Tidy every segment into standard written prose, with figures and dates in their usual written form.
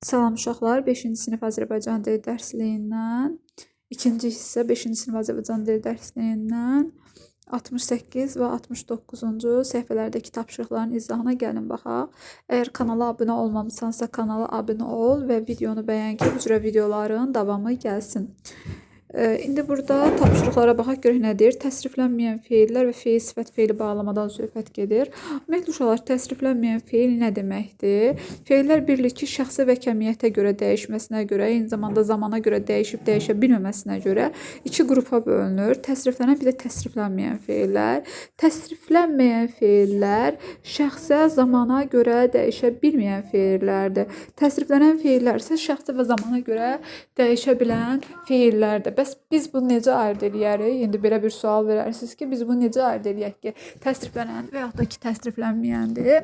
Salam uşaqlar, 5-ci sinif Azərbaycan dili dərsliyindən, ikinci hissə 5-ci sinif Azərbaycan dili dərsliyindən 68 və 69-cu səhifələrdəki tapşırıqların izahına gəlin baxaq. Əgər kanala abunə olmamısansa, kanala abunə ol və videonu bəyən ki, bu cürə videoların davamı gəlsin. İndi burada tapşırıqlara baxaq, görək nə deyir? Təsriflənməyən feillər və feil sifət feili bağlamadan söhbət gedir. Ümumiyyətlə uşaqlar, təsriflənməyən feil nə deməkdir? Feillər birlikdə şəxsə və kəmiyyətə görə dəyişməsinə görə, eyni zamanda zamana görə dəyişib dəyişə bilməməsinə görə iki qrupa bölünür. Təsriflənən bir də təsriflənməyən feillər. Təsriflənməyən feillər şəxsə, zamana görə dəyişə bilməyən feillərdir. Təsriflənən feillər isə şəxsə və zamana görə dəyişə bilən feillərdir. Bəs biz bunu necə ayırd eləyərik? İndi belə bir sual verərsiniz ki, biz bunu necə ayırd eləyək ki, təsriflənən və yaxud da ki, təsriflənməyəndir?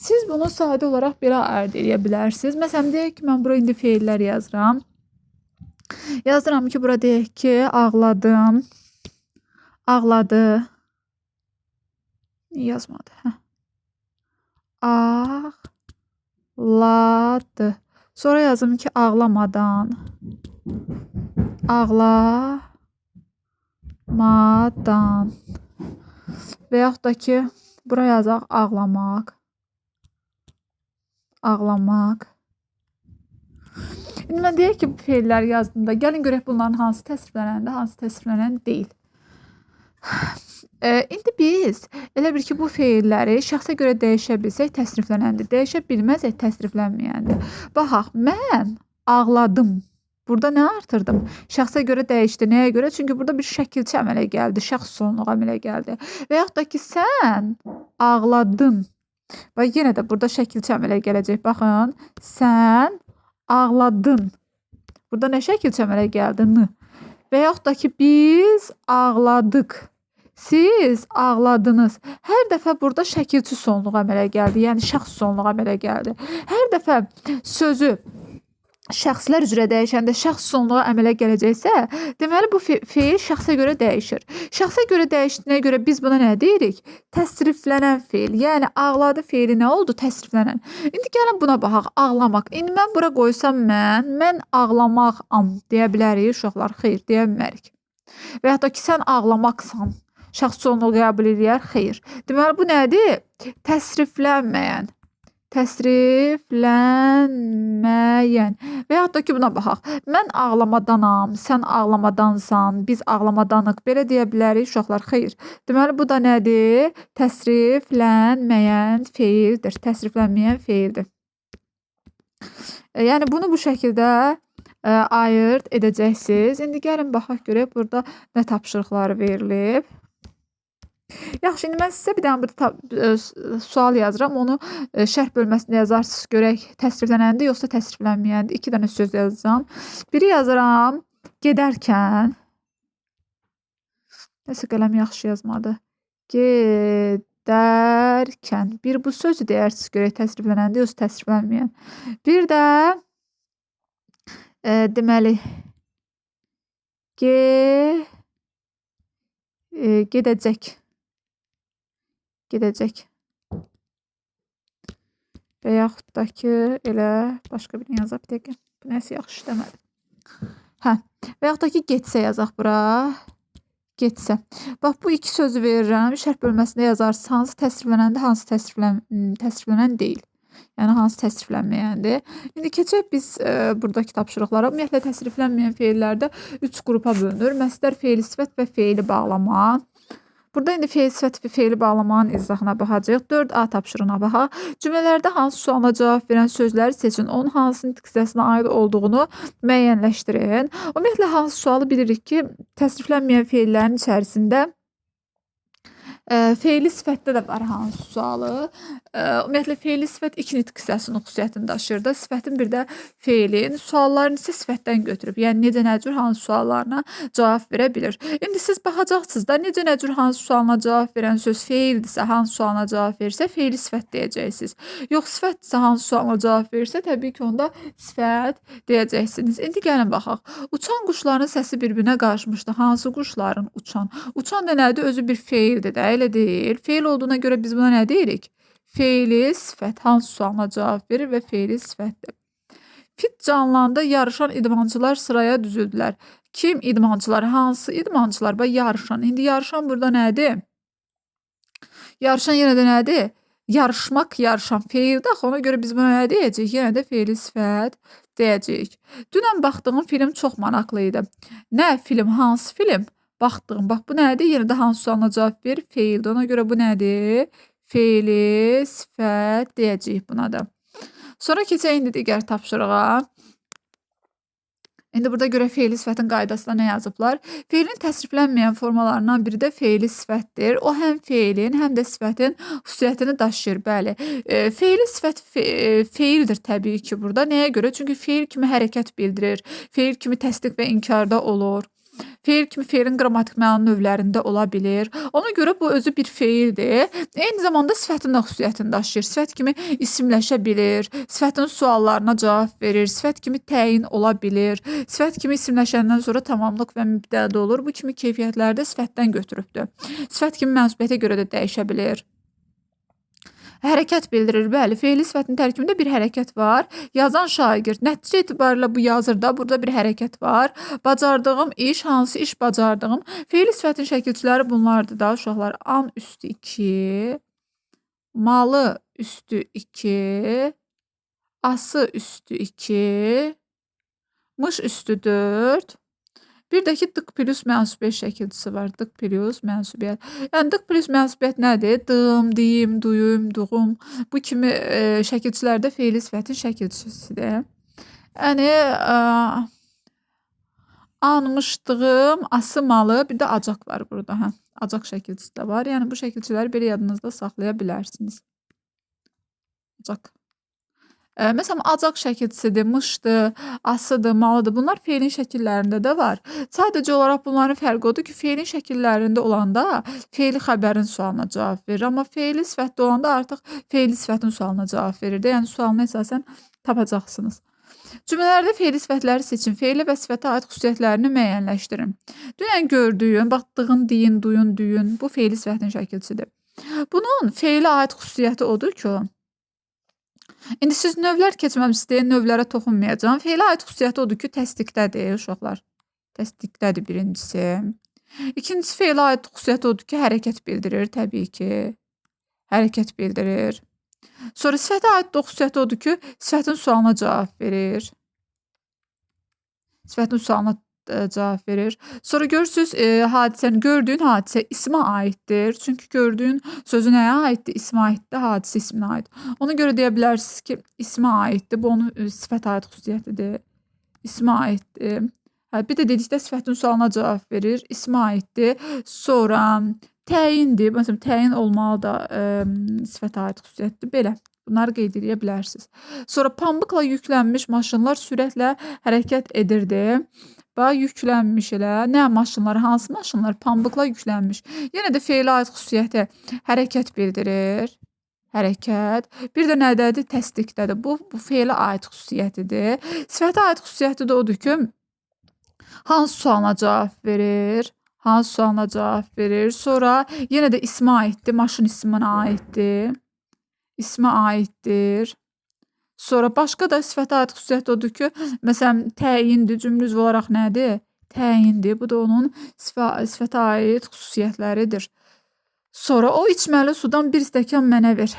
Siz bunu sadə olaraq belə ayırd eləyə bilərsiniz. Məsələn, deyək ki, mən bura indi feillər yazıram. Yazıram ki, bura deyək ki, ağladım, ağladı. Yazmadı. Ağladı. Sonra yazım ki, ağlamadan. Ağlamadan. Və yaxud da ki, bura yazaq ağlamaq. Ağlamaq. İndi mən deyək ki, bu feillər yazdığımda, gəlin görək bunların hansı təsriflənəndir, hansı təsriflənən deyil. İndi biz elə bir ki, bu feilləri şəxsə görə dəyişə bilsək təsriflənəndir, dəyişə bilməzək təsriflənməyəndir. Baxaq, mən ağladım. Burada nə artırdım? Şəxsə görə dəyişdi. Nəyə görə? Çünki burada bir şəkilçi əmələ gəldi, şəxs sonluq əmələ gəldi. Və yaxud da ki, sən ağladın. Və yenə də burada şəkilçi əmələ gələcək. Baxın, sən ağladın. Burada nə şəkilçi əmələ gəldi? N. Və yaxud da ki, biz ağladıq. Siz ağladınız. Hər dəfə burada şəkilçi sonluq əmələ gəldi. Yəni, şəxs sonluq əmələ gəldi. Hər dəfə sözü şəxslər üzrə dəyişəndə şəxs sonluğa əmələ gələcəksə, deməli bu feil şəxsə görə dəyişir. Şəxsə görə dəyişdiyinə görə biz buna nə deyirik? Təsriflənən feil. Yəni ağladı feili nə oldu? Təsriflənən. İndi gəlin buna baxaq. Ağlamaq. İndi mən bura qoysam mən ağlamaqam deyə bilərik uşaqlar. Xeyr, deyə bilmərik. Və yaxud da ki, sən ağlamaqsan. Şəxs sonluğu qəbul edir. Xeyr. Deməli bu nədir? Təsriflənməyən. Təsriflənməyən. Və yaxud da ki, buna baxaq. Mən ağlamadanam, sən ağlamadansan, biz ağlamadanıq. Belə deyə bilərik uşaqlar. Xeyr. Deməli, bu da nədir? Təsriflənməyən feildir. Təsriflənməyən feildir. Yəni, bunu bu şəkildə ayırd edəcəksiniz. İndi gəlin baxaq görək, burada nə tapşırıqları verilib. Yaxşı, indi mən sizə bir dənə burada sual yazıram. Onu şərh bölməsində yazarsınız. Görək, təsriflənəndir, yoxsa təsriflənməyəndir. 2 dənə söz yazacağım. Biri yazıram, gedərkən. Nəsə qələm yaxşı yazmadı. Gedərkən. Bir bu sözü deyərsiniz. Görək, təsriflənəndir, yoxsa təsriflənməyən. Bir də deməli gedəcək. Gedəcək. Və yaxud da ki, elə başqa birini yazaq. Bir dəqiqə. Bu nəsə yaxşı işləmədi. Və yaxud da ki, getsə yazaq bura. Getsə. Bax, bu 2 sözü verirəm. Şərh bölməsində yazarsınız. Hansı təsriflənəndir, hansı təsriflənən deyil. Yəni, hansı təsriflənməyəndir. İndi keçək biz buradakı tapşırıqlara. Ümumiyyətlə, təsriflənməyən feillərdə 3 qrupa bölünür. Məsdər, feili sifət və feili bağlama. Burada indi feil sifət və feili bağlamanın izahına baxacaq. 4A tapşırığına baxaq. Cümlələrdə hansı sualına cavab verən sözləri seçin. Onun hansı nitq hissəsinə aid olduğunu müəyyənləşdirin. Ümumiyyətlə, hansı sualı bilirik ki, təsriflənməyən feillərin içərisində feili sifətdə də var hansı sualı. Ümumiyyətlə, feili sifət 2 nitq hissəsinin xüsusiyyətini daşıyır da. Sifətin bir də feilin. Suallarını isə sifətdən götürüb. Yəni, necə nə cür hansı suallarına cavab verə bilir. İndi siz baxacaqsınız da, necə nə cür hansı sualına cavab verən söz feildirsə, hansı sualına cavab verirsə, feili sifət deyəcəksiniz. Yox, sifətdirsə, hansı sualına cavab verirsə, təbii ki, onda sifət deyəcəksiniz. İndi gəlin baxaq. Uçan quşların səsi bir-birinə qarışmışdı. Hansı quşların uçan? Uçan da nədir? Özü bir feildir də. Elə deyil. Feil olduğuna görə biz buna nə deyirik? Feili sifət hansı sualına cavab verir və feili sifətdir. Fit canlanda yarışan idmançılar sıraya düzüldülər. Kim idmançılar? Hansı idmançılar? Bax, yarışan. İndi yarışan burada nədir? Yarışan yenə də nədir? Yarışmaq, yarışan feildir. Axı, ona görə biz buna nə deyəcəyik? Yenə də feili sifət deyəcəyik. Dünən baxdığım film çox maraqlı idi. Nə film? Hansı film? Baxdığım. Bax, bu nədir? Yenə də hansı sualına cavab ver? Feildir. Ona görə bu nədir? Feili sifət deyəcəyik buna da. Sonra keçək indi digər tapşırığa. İndi burada görə feili sifətin qaydasında nə yazıblar? Feilin təsriflənməyən formalarından biri də feili sifətdir. O həm feilin, həm də sifətin xüsusiyyətini daşıyır. Bəli. Feili sifət feildir təbii ki burada. Nəyə görə? Çünki feil kimi hərəkət bildirir. Feil kimi təsdiq və inkarda olur. Feil kimi feilin qrammatik məna növlərində ola bilir. Ona görə bu özü bir feildir. Eyni zamanda sifətin də xüsusiyyətini daşıyır. Sifət kimi isimləşə bilir. Sifətin suallarına cavab verir. Sifət kimi təyin ola bilir. Sifət kimi isimləşəndən sonra tamamlıq və mübtəda olur. Bu kimi keyfiyyətləri də sifətdən götürübdür. Sifət kimi mənsubiyyətə görə də dəyişə bilir. Hərəkət bildirir. Bəli, feili sifətin tərkibində bir hərəkət var. Yazan şagird. Nəticə etibarilə bu yazırda. Burada bir hərəkət var. Bacardığım iş, hansı iş bacardığım. Feili sifətin şəkilçiləri bunlardır da uşaqlar. An üstü 2, malı üstü 2, ası üstü 2, mış üstü 4. Bir də ki, dıq plus mənsubiyyət şəkilçisi var. Dıq plus mənsubiyyət. Yəni, dıq plus mənsubiyyət nədir? Dım, diyim, duyum, duğum. Bu kimi şəkilçilərdə feili sifətin şəkilçisidir. Yəni, anmışdığım, asımalı, bir də acaq var burada. Hə, acaq şəkilçisi də var. Yəni, bu şəkilçiləri belə yadınızda saxlaya bilərsiniz. Acaq. Məsələn, acaq şəkilçisidir, mışdır, asıdır, malıdır. Bunlar feilin şəkillərində də var. Sadəcə olaraq bunların fərqi odur ki, feilin şəkillərində olanda feili xəbərin sualına cavab verir. Amma feili sifətdə olanda artıq feili sifətin sualına cavab verir. Yəni, sualını əsasən tapacaqsınız. Cümlələrdə feili sifətləri seçin. Feili və sifətə aid xüsusiyyətlərini müəyyənləşdirin. Dünən gördüyün, baxdığın, deyin, duyun, düyün. Bu feili sifətin şəkilçisidir. Bunun feilə aid xüsusiyyəti odur ki, İndi siz növlər keçməmişsiniz deyə növlərə toxunmayacağım. Feilə aid xüsusiyyəti odur ki, təsdiqdədir uşaqlar. Təsdiqdədir birincisi. İkincisi feilə aid xüsusiyyəti odur ki, hərəkət bildirir təbii ki. Hərəkət bildirir. Sonra sifətə aid xüsusiyyəti odur ki, sifətin sualına cavab verir. Sifətin sualına cavab verir. Sonra görürsünüz, hadisəni, gördüyün hadisə ismə aiddir. Çünki gördüyün sözü nəyə aiddir? İsmə aiddir, hadisə isminə aid. Ona görə deyə bilərsiniz ki, ismə aiddir. Bu onun sifət aid xüsusiyyətidir. İsmə aiddir. Bir də dedikdə sifətin sualına cavab verir. İsmə aiddir. Sonra təyindir. Məsələn, təyin olmalı da sifət aid xüsusiyyətdir. Belə. Bunları qeyd edə bilərsiniz. Sonra pambıqla yüklənmiş maşınlar sürətlə hərəkət edirdi. Bax, yüklənmiş elə. Nə maşınlar? Hansı maşınlar? Pambıqla yüklənmiş. Yenə də feilə aid xüsusiyyəti hərəkət bildirir. Hərəkət. Bir də nədədir? Təsdiqdədir. Bu feilə aid xüsusiyyətidir. Sifətə aid xüsusiyyəti də odur ki, hansı sualına cavab verir? Hansı sualına cavab verir? Sonra yenə də ismə aiddir. Maşın isminə aiddir. İsmə aiddir. Sonra başqa da sifətə aid xüsusiyyəti odur ki, məsələn, təyindir, cümlə üzvü olaraq nədir? Təyindir. Bu da onun sifətə aid xüsusiyyətləridir. Sonra o içməli sudan bir stəkan mənə ver.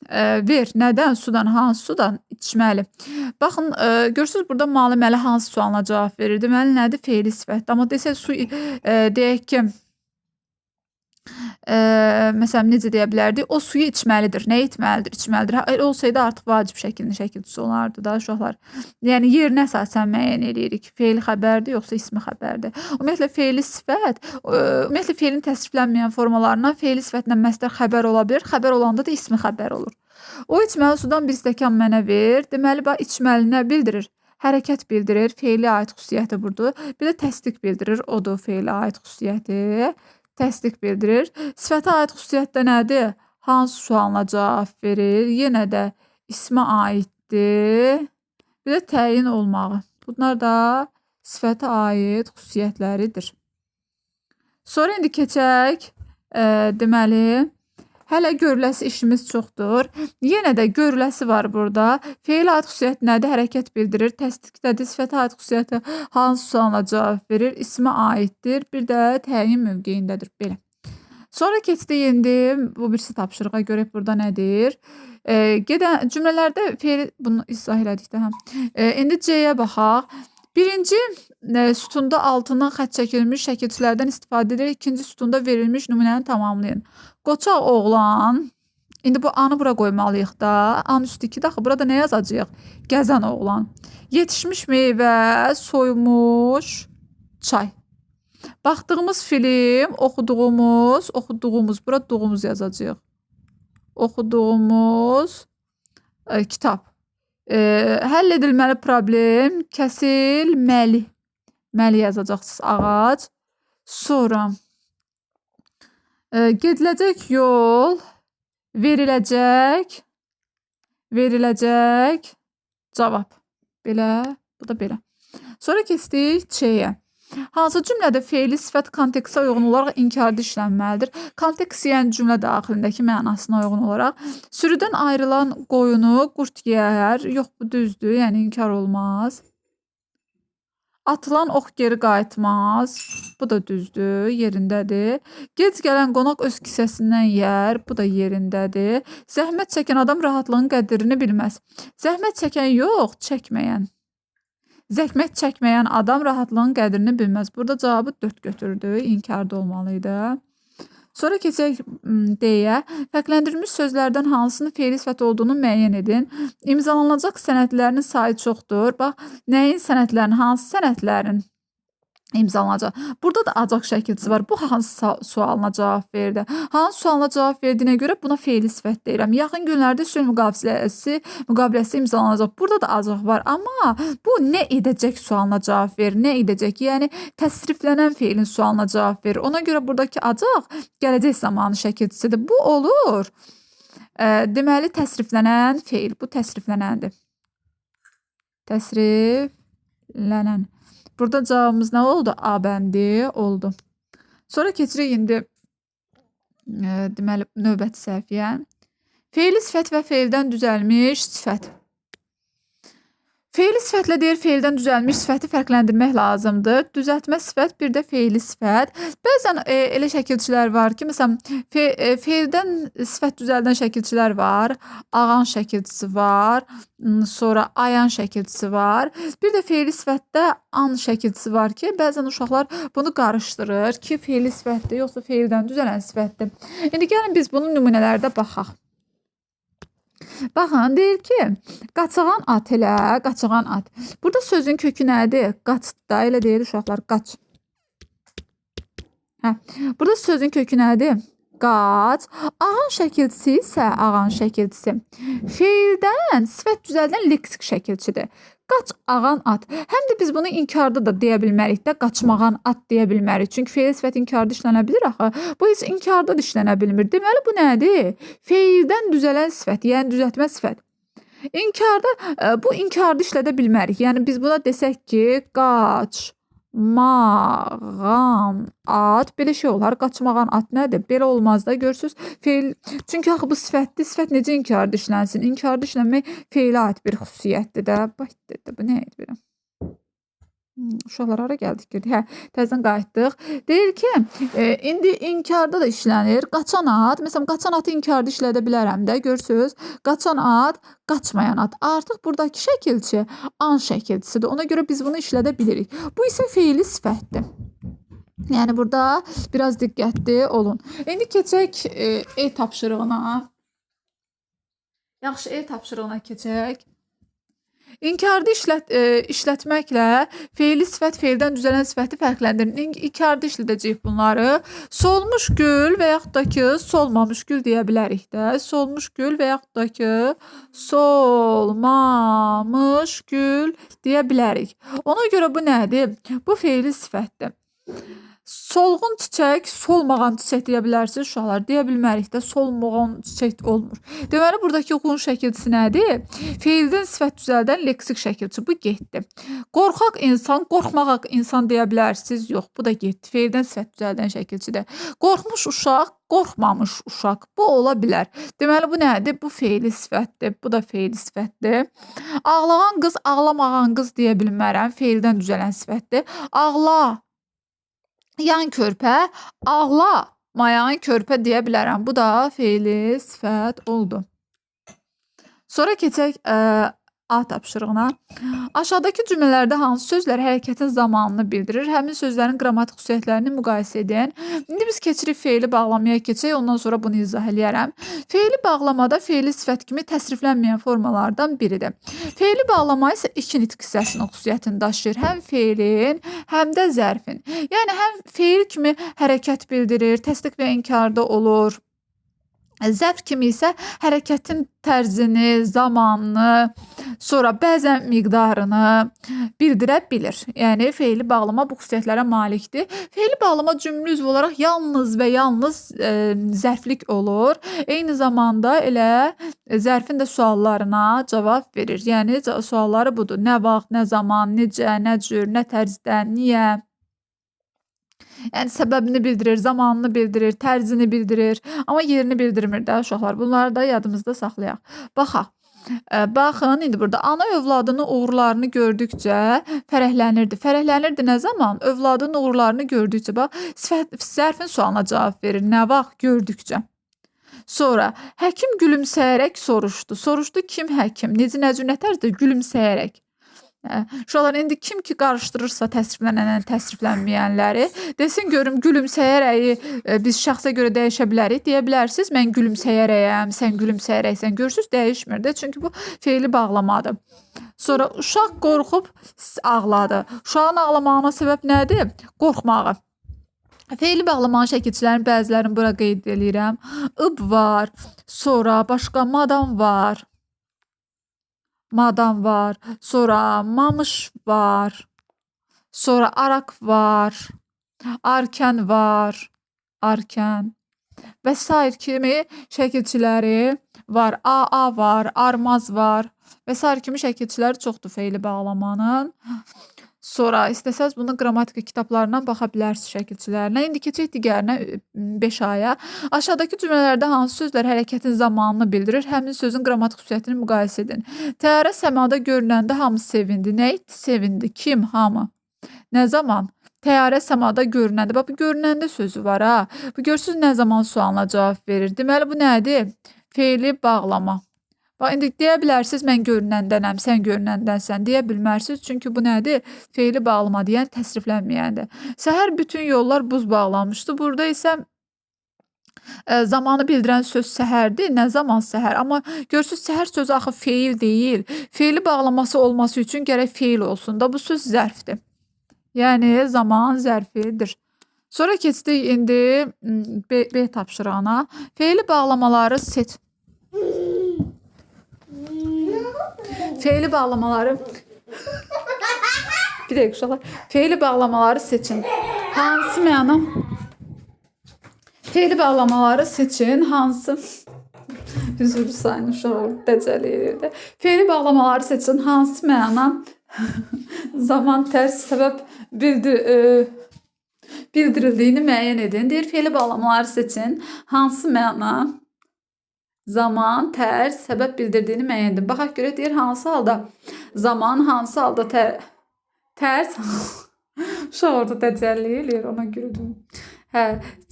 Ver. Nədən? Sudan. Hansı sudan? İçməli. Baxın, görürsünüz, burada malı məli hansı sualına cavab verir? Deməli, nədir? Feili sifətdir. Amma desə su, deyək ki, məsələn, necə deyə bilərdik? O suyu içməlidir. Nə etməlidir? İçməlidir. Elə olsaydı artıq vacib şəkilçisi olardı da uşaqlar. Yəni, yerinə əsasən müəyyən edirik. Feili xəbərdir, yoxsa ismi xəbərdir. Ümumiyyətlə, feili sifət, ümumiyyətlə, feilin təsriflənməyən formalarından feili sifətlə məsdər xəbər ola bilir. Xəbər olanda da ismi xəbər olur. O içməli sudan bir stəkan mənə ver. Deməli, bax, içməli nə bildirir? Hərəkət bildirir. Feili aid xüsusiyyəti budur. Bir də təsdiq bildirir. Odur feili aid xüsusiyyəti. Təsdiq bildirir. Sifətə aid xüsusiyyətdə nədir? Hansı sualına cavab verir? Yenə də ismə aiddir. Bir də təyin olmağı. Bunlar da sifətə aid xüsusiyyətləridir. Sonra indi keçək, deməli, Hələ görüləsi işimiz çoxdur. Yenə də görüləsi var burada. Feil aid xüsusiyyəti nədir? Hərəkət bildirir. Təsdiqdədir. Sifətə aid xüsusiyyəti hansı sualına cavab verir? İsmə aiddir. Bir də təyin mövqeyindədir. Belə. Sonra keçdi indi bu birisi tapşırığa görə burada nədir? Gedən cümlələrdə feil bunu izah elədik də. İndi C-yə baxaq. Birinci sütunda altından xətt çəkilmiş şəkilçilərdən istifadə edilir. İkinci sütunda verilmiş nümunəni tamamlayın. Qoçaq oğlan. İndi bu anı bura qoymalıyıq da. An üstü 2 daxı. Burada nə yazacağıq? Gəzən oğlan. Yetişmiş meyvə, soymuş çay. Baxdığımız film, oxuduğumuz, bura doğumuz yazacağıq. Oxuduğumuz kitab. Həll edilməli problem, kəsilməli. Məli yazacaqsınız, ağac. Sonra gediləcək yol, veriləcək cavab. Belə, bu da belə. Sonra keçdik Ç-yə. Hansı cümlədə feili sifət kontekstə uyğun olaraq inkarda işlənməlidir? Kontekst yəni cümlə daxilindəki mənasına uyğun olaraq. Sürüdən ayrılan qoyunu qurd yeyər. Yox, bu düzdür, yəni inkar olmaz. Atılan ox geri qayıtmaz. Bu da düzdür, yerindədir. Gec gələn qonaq öz kisəsindən yeyər. Bu da yerindədir. Zəhmət çəkən adam rahatlığın qədrini bilməz. Zəhmət çəkən yox, çəkməyən. Zəhmət çəkməyən adam rahatlığın qədrini bilməz. Burada cavabı 4 götürdü. İnkarda olmalıydı. Sonra keçək D-yə. Fərqləndirilmiş sözlərdən hansının feili sifət olduğunu müəyyən edin. İmzalanacaq sənədlərin sayı çoxdur. Bax, nəyin sənədlərin, hansı sənədlərin imzalanacaq? Burada da acaq şəkilçisi var. Bu hansı sualına cavab verdi? Hansı sualına cavab verdiyinə görə buna feili sifət deyirəm. Yaxın günlərdə sülh müqaviləsi imzalanacaq. Burada da acaq var. Amma bu nə edəcək sualına cavab verir. Nə edəcək? Yəni təsriflənən feilin sualına cavab verir. Ona görə buradakı acaq gələcək zamanı şəkilçisidir. Bu olur. Deməli təsriflənən feil. Bu təsriflənəndir. Təsriflənən. Burada cavabımız nə oldu? A bəndi oldu. Sonra keçirik indi deməli növbəti səhifəyə. Feili sifət və feildən düzəlmiş sifət. Feili sifətlə deyir, feildən düzəlmiş sifəti fərqləndirmək lazımdır. Düzəltmə sifət, bir də feili sifət. Bəzən elə şəkilçilər var ki, məsələn, feildən sifət düzəldən şəkilçilər var. Ağan şəkilçisi var. Sonra ayan şəkilçisi var. Bir də feili sifətdə an şəkilçisi var ki, bəzən uşaqlar bunu qarışdırır ki, feili sifətdir, yoxsa feildən düzələn sifətdir. İndi gəlin biz bunun nümunələrdə baxaq. Baxın, deyir ki, qaçağan at elə, qaçağan at. Burada sözün kökü nədir? Qaçdı da, elə deyir uşaqlar, qaç. Burada sözün kökü nədir? Qaç. Ağan şəkilçisi isə ağan şəkilçisi. Feildən sifət düzəldən leksik şəkilçidir. Qaç ağan at. Həm də biz bunu inkarda da deyə bilmərik də, qaçmağan at deyə bilmərik. Çünki feil sifət inkarda işlənə bilir axı. Bu heç inkarda da işlənə bilmir. Deməli bu nədir? Feildən düzələn sifət, yəni düzəltmə sifət. İnkarda bu inkarda işlədə bilmərik. Yəni biz buna desək ki, qaç mağan at, belə şey olar. Qaçmağan at nədir? Belə olmaz da, görürsünüz. Feil, çünki axı bu sifətdir. Sifət necə inkarda işlənsin? İnkarda işlənmək feilə aid bir xüsusiyyətdir də. Bax, bu nə idi belə? Uşaqlar hara gəldik, girdik. Təzədən qayıtdıq. Deyir ki, indi inkarda da işlənir. Qaçan at, məsələn, qaçan atı inkarda işlədə bilərəm də, görürsünüz. Qaçan at, qaçmayan at. Artıq buradakı şəkilçi an şəkilçisidir. Ona görə biz bunu işlədə bilirik. Bu isə feili sifətdir. Yəni burada biraz diqqətli olun. İndi keçək E tapşırığına. Yaxşı, E tapşırığına keçək. İnkarda işlətməklə feili sifət feildən düzələn sifəti fərqləndirin. İnkarda işlədəcəyik bunları. Solmuş gül və yaxud da ki, solmamış gül deyə bilərik də. Solmuş gül və yaxud da ki, solmamış gül deyə bilərik. Ona görə bu nədir? Bu feili sifətdir. Solğun çiçək, solmağan çiçək deyə bilərsiniz uşaqlar. Deyə bilmərik də, solmağan çiçək olmur. Deməli, buradakı oxunun şəkilçisi nədir? Feildən sifət düzəldən leksik şəkilçi. Bu getdi. Qorxaq insan, qorxmağaq insan deyə bilərsiniz. Yox, bu da getdi. Feildən sifət düzəldən şəkilçidir. Qorxmuş uşaq, qorxmamış uşaq. Bu ola bilər. Deməli bu nədir? Bu fe'li sifətdir. Bu da fe'li sifətdir. Ağlayan qız, ağlamağan qız deyə bilmərəm. Fe'ldən düzələn sifətdir. Ağla yan körpə, ağlamayan körpə deyə bilərəm. Bu da fe'li sifət oldu. Sonra keçək A tapşırığına. Aşağıdakı cümlələrdə hansı sözlər hərəkətin zamanını bildirir? Həmin sözlərin qrammatik xüsusiyyətlərini müqayisə edin. İndi biz keçirik fe'li bağlamaya keçək, ondan sonra bunu izah eləyərəm. Fe'li bağlamada fe'li sifət kimi təsriflənməyən formalardan biridir. Fe'li bağlama isə iki nitq hissəsinin xüsusiyyətini daşıyır. Həm fe'lin, həm də zərfin. Yəni həm fe'l kimi hərəkət bildirir, təsdiq və inkarda olur. Zərf kimi isə hərəkətin tərzini, zamanını, sonra bəzən miqdarını bildirə bilir. Yəni fe'li bağlama bu xüsusiyyətlərə malikdir. Fe'li bağlama cümlə üzvü olaraq yalnız və yalnız zərflik olur. Eyni zamanda elə zərfin də suallarına cavab verir. Yəni sualları budur. Nə vaxt, nə zaman, necə, nə cür, nə tərzdə, niyə? Yəni səbəbini bildirir, zamanını bildirir, tərzini bildirir, amma yerini bildirmir də uşaqlar. Bunları da yadımızda saxlayaq. Baxaq. Baxın, indi burada ana övladının uğurlarını gördükcə fərəhlənirdi. Fərəhlənirdi nə zaman? Övladının uğurlarını gördükcə. Bax, zərfin sualına cavab verir. Nə vaxt? Gördükcə. Sonra həkim gülümsəyərək soruşdu. Soruşdu kim həkim? Necə nə tərzdə? Gülümsəyərək. Uşaqlar, indi kim ki qarışdırırsa təsriflənən, təsriflənməyənləri, desin görüm gülümsəyərəyi biz şəxsə görə dəyişə bilərik. Deyə bilərsiniz, mən gülümsəyərəyəm, sən gülümsəyərəksən. Görürsünüz, dəyişmir də, çünki bu fe'li bağlamadır. Sonra uşaq qorxub ağladı. Uşağın ağlamağına səbəb nədir? Qorxmağı. Fe'li bağlamanın şəkilçilərin bəzilərini bura qeyd edirəm. İb var, sonra başqa madam var. Madam var, sonra mamış var, sonra arak var, arkan var, arkan və sair kimi şəkilçiləri var. AA var, armaz var və sair kimi şəkilçiləri çoxdur fe'li bağlamanın. Sonra istəsəz bunu qrammatika kitablarından baxa bilərsiniz şəkilçilərinə. İndi keçək digərinə 5A-ya. Aşağıdakı cümlələrdə hansı sözlər hərəkətin zamanını bildirir? Həmin sözün qrammatik xüsusiyyətini müqayisə edin. Təyyarə səmada görünəndə hamı sevindi. Nə etdi? Sevindi. Kim? Hamı. Nə zaman? Təyyarə səmada görünəndə. Bax, bu görünəndə sözü var ha. Bu görürsünüz nə zaman sualına cavab verir. Deməli bu nədir? Fe'li bağlama. Bax, indi deyə bilərsiniz, mən görünəndənəm, sən görünəndənsən. Deyə bilmərsiniz, çünki bu nədir? Fe'li bağlama deyən təsriflənməyəndir. Səhər bütün yollar buz bağlamışdı. Burada isə zamanı bildirən söz səhərdir. Nə zaman səhər? Amma görürsünüz, səhər sözü axı fe'il deyil. Fe'li bağlaması olması üçün gərək fe'il olsun da. Bu söz zərfdir. Yəni zaman zərfidir. Sonra keçdik indi B tapşırığına. Fe'li bağlamaları seç. Fe'li bağlamaları bir dəqiqə uşaqlar. Fe'li bağlamaları seçin. Hansı məna? Fe'li bağlamaları seçin. Hansı? Üzr sayın uşaq dəcəliyirdi. Fe'li bağlamaları seçin. Hansı məna? Zaman, tərs, səbəb bildirildiyini müəyyən edin. Deyir, fe'li bağlamaları seçin. Hansı məna? Zaman, tərs, səbəb bildirdiyini müəyyən edin. Baxaq görə deyir, hansı halda zaman, hansı halda tərs. Uşaq orada təcəlli eləyir, ona güldüm.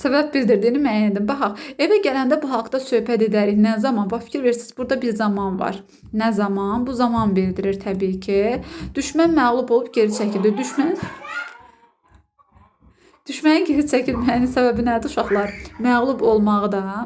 Səbəb bildirdiyini müəyyən edin. Baxaq, evə gələndə bu haqda söhbət edərik. Nə zaman? Bax, fikir verirsiniz, burada bir zaman var. Nə zaman? Bu zaman bildirir təbii ki. Düşmən məğlub olub geri çəkildi. Düşmənin geri çəkilməyinin səbəbi nədir uşaqlar? Məğlub olmağı da.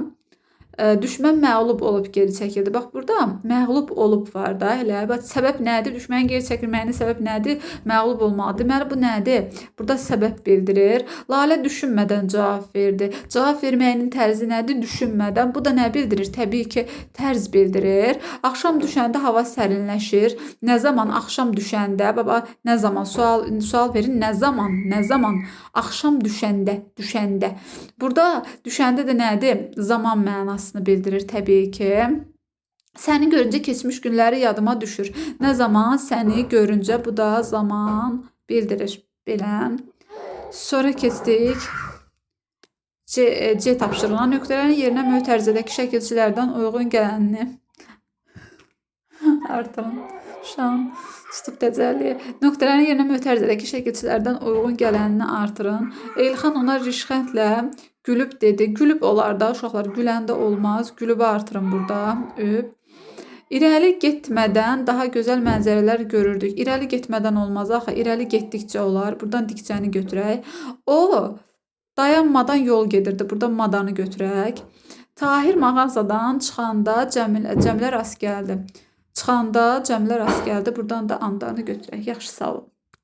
Düşmən məğlub olub geri çəkildi. Bax, burada məğlub olub var da. Elə. Bax, səbəb nədir? Düşmənin geri çəkilməyinin səbəb nədir? Məğlub olmaq. Deməli, bu nədir? Burada səbəb bildirir. Lalə düşünmədən cavab verdi. Cavab verməyinin tərzi nədir? Düşünmədən. Bu da nə bildirir? Təbii ki, tərz bildirir. Axşam düşəndə hava sərinləşir. Nə zaman? Axşam düşəndə. Baba, nə zaman? Sual verin. Nə zaman? Nə zaman? Axşam düşəndə. Burada düşəndə də nədir? Zaman mənası bildirir təbii ki. Səni görüncə keçmiş günləri yadıma düşür. Nə zaman? Səni görüncə, bu da zaman bildirir. Belə. Sonra keçdik C tapşırılan nöqtələrin yerinə mötərizədəki şəkilçilərdən uyğun gələnini artırın. Şan tutub təcəlli. Nöqtələrin yerinə mötərizədəki şəkilçilərdən uyğun gələnini artırın. Elxan ona rişxəndlə gülüb dedi. Gülüb olar da uşaqlar, güləndə olmaz. Gülübü artırın burada. Üb. İrəli getmədən daha gözəl mənzərələr görürdük. İrəli getmədən olmaz axı. İrəli getdikcə olar. Buradan dikcəni götürək. O dayanmadan yol gedirdi. Buradan madanı götürək. Tahir mağazadan çıxanda Cəmilə rast gəldi. Çıxanda Cəmilə rast gəldi. Buradan da andanı götürək. Yaxşı, sağ olun.